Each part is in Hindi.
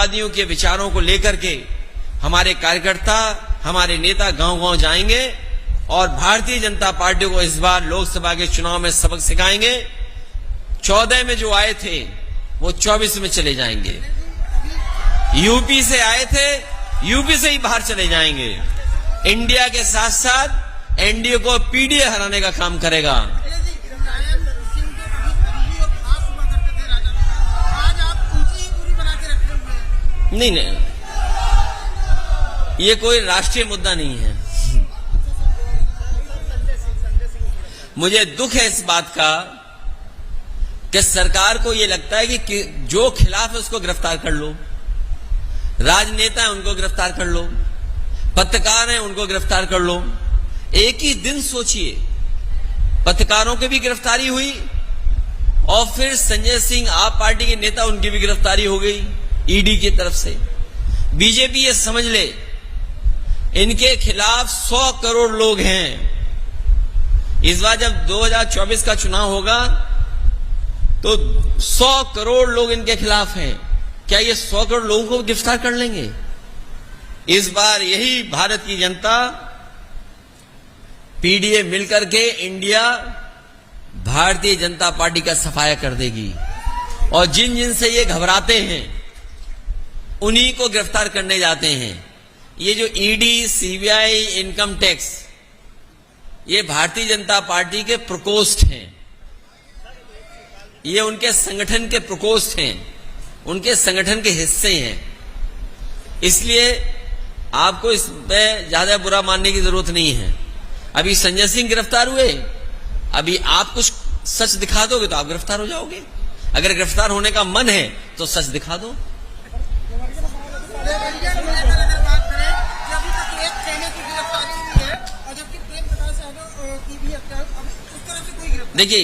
वादियों के विचारों को लेकर के हमारे कार्यकर्ता, हमारे नेता गांव-गांव जाएंगे और भारतीय जनता पार्टी को इस बार लोकसभा के चुनाव में सबक सिखाएंगे। 14 में जो आए थे वो 24 में चले जाएंगे। यूपी से आए थे, यूपी से ही बाहर चले जाएंगे। इंडिया के साथ साथ एनडीए को पीडीए हराने का काम करेगा। नहीं, ये कोई राष्ट्रीय मुद्दा नहीं है। मुझे दुख है इस बात का कि सरकार को ये लगता है कि जो खिलाफ है उसको गिरफ्तार कर लो, राजनेता है उनको गिरफ्तार कर लो, पत्रकार हैं उनको गिरफ्तार कर लो। एक ही दिन सोचिए, पत्रकारों की भी गिरफ्तारी हुई और फिर संजय सिंह आप पार्टी के नेता, उनकी भी गिरफ्तारी हो गई ईडी की तरफ से। बीजेपी ये समझ ले, इनके खिलाफ 100 करोड़ लोग हैं। इस बार जब 2024 का चुनाव होगा तो 100 करोड़ लोग इनके खिलाफ हैं। क्या ये 100 करोड़ लोगों को गिरफ्तार कर लेंगे? इस बार यही भारत की जनता पीडीए मिलकर के इंडिया भारतीय जनता पार्टी का सफाया कर देगी और जिन जिन से ये घबराते हैं उन्हीं को गिरफ्तार करने जाते हैं। ये जो ईडी, सीबीआई, इनकम टैक्स, ये भारतीय जनता पार्टी के प्रकोष्ठ हैं, ये उनके संगठन के प्रकोष्ठ हैं, उनके संगठन के हिस्से हैं। इसलिए आपको इसमें ज्यादा बुरा मानने की जरूरत नहीं है। अभी संजय सिंह गिरफ्तार हुए, अभी आप कुछ सच दिखा दोगे तो आप गिरफ्तार हो जाओगे। अगर गिरफ्तार होने का मन है तो सच दिखा दो। देखिए,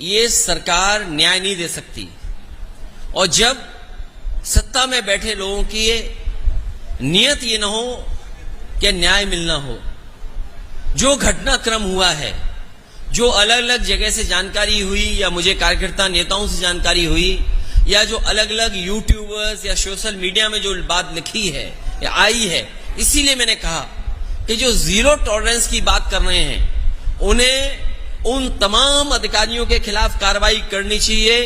ये सरकार न्याय नहीं दे सकती और जब सत्ता में बैठे लोगों की नियत ये न हो कि न्याय मिलना हो। जो घटनाक्रम हुआ है, जो अलग अलग जगह से जानकारी हुई या मुझे कार्यकर्ता नेताओं से जानकारी हुई या जो अलग अलग यूट्यूबर्स या सोशल मीडिया में जो बात लिखी है या आई है, इसीलिए मैंने कहा कि जो जीरो टॉलरेंस की बात कर रहे हैं उन्हें उन तमाम अधिकारियों के खिलाफ कार्रवाई करनी चाहिए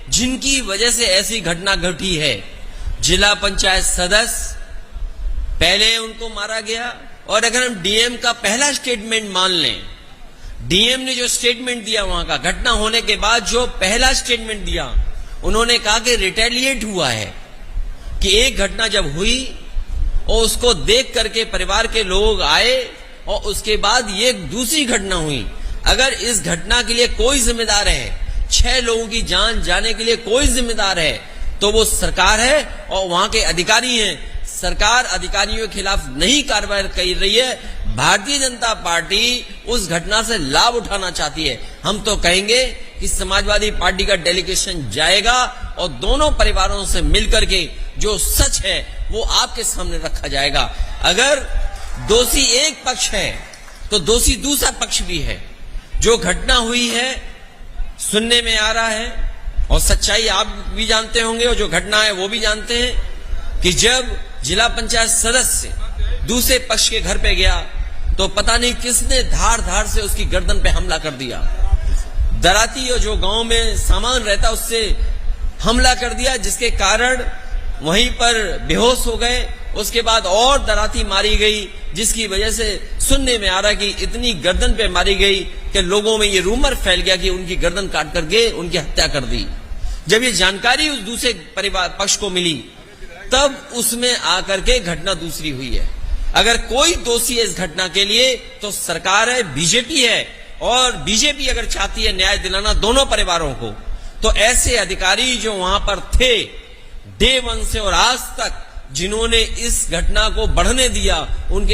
जिनकी वजह से ऐसी घटना घटी है। जिला पंचायत सदस्य, पहले उनको मारा गया और अगर हम डीएम का पहला स्टेटमेंट मान लें, डीएम ने जो स्टेटमेंट दिया वहां का, घटना होने के बाद जो पहला स्टेटमेंट दिया, उन्होंने कहा कि रिटेलिएट हुआ है, कि एक घटना जब हुई और उसको देख करके परिवार के लोग आए और उसके बाद ये दूसरी घटना हुई। अगर इस घटना के लिए कोई जिम्मेदार है, 6 लोगों की जान जाने के लिए कोई जिम्मेदार है, तो वो सरकार है और वहां के अधिकारी हैं। सरकार अधिकारियों के खिलाफ नहीं कार्रवाई कर रही है। भारतीय जनता पार्टी उस घटना से लाभ उठाना चाहती है। हम तो कहेंगे कि समाजवादी पार्टी का डेलीगेशन जाएगा और दोनों परिवारों से मिलकर के जो सच है वो आपके सामने रखा जाएगा। अगर दोषी एक पक्ष है तो दोषी दूसरा पक्ष भी है। जो घटना हुई है सुनने में आ रहा है और सच्चाई आप भी जानते होंगे और जो घटना है वो भी जानते हैं कि जब जिला पंचायत सदस्य दूसरे पक्ष के घर पे गया तो पता नहीं किसने धार धार से उसकी गर्दन पे हमला कर दिया। दराती और जो गांव में सामान रहता उससे हमला कर दिया, जिसके कारण वहीं पर बेहोश हो गए। उसके बाद और दराती मारी गई, जिसकी वजह से सुनने में आ रहा है कि इतनी गर्दन पे मारी गई कि लोगों में ये रूमर फैल गया कि उनकी गर्दन काट करके उनकी हत्या कर दी। जब ये जानकारी उस दूसरे परिवार पक्ष को मिली तब उसमें आकर के घटना दूसरी हुई है। अगर कोई दोषी है इस घटना के लिए तो सरकार है, बीजेपी है। और बीजेपी अगर चाहती है न्याय दिलाना दोनों परिवारों को, तो ऐसे अधिकारी जो वहां पर थे डे 1 से और आज तक जिन्होंने इस घटना को बढ़ने दिया, उनके